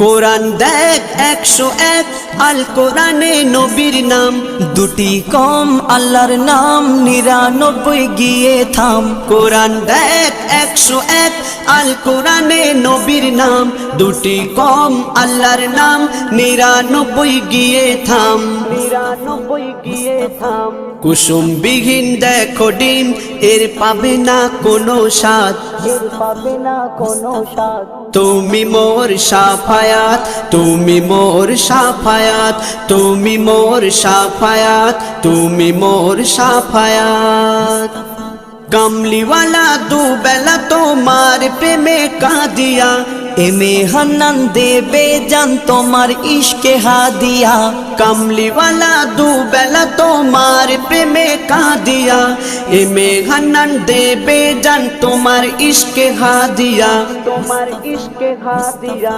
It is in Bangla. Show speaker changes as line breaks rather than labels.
কোরআন দেখ 101 আল কোরআনে নবীর নাম,
দুটি কম আল্লাহর নাম 99 গিয়ে থাম।
কোরআন দেখ 101 আল কোরআনে নবীর নাম, দুটি কম আল্লাহর নাম 99 গিয়ে থাম। 99 গিয়ে থাম। কুসুম বিহীন দেখো ডিম, এর পাবে না কোনো স্বাদ,
এর পাবে না কোনো স্বাদ।
তুমি মোর শাফায়াত, তুমি মোর শাফায়াত, তুমি মোর শাফায়াত, তুমি মোর শাফায়াত। কামলিওয়ালা দুবেলা তোমার প্রেমে কাঁদিয়া,
এমে হান্নান দেবে জান তোমার ইশকে হাদিয়া।
কামলিওয়ালা দুবেলা তোমার প্রেমে কাঁদিয়া, এমে হান্নান দেবে জান তোমার ইশকে হাদিয়া, তোমার ইশকে হাদিয়া।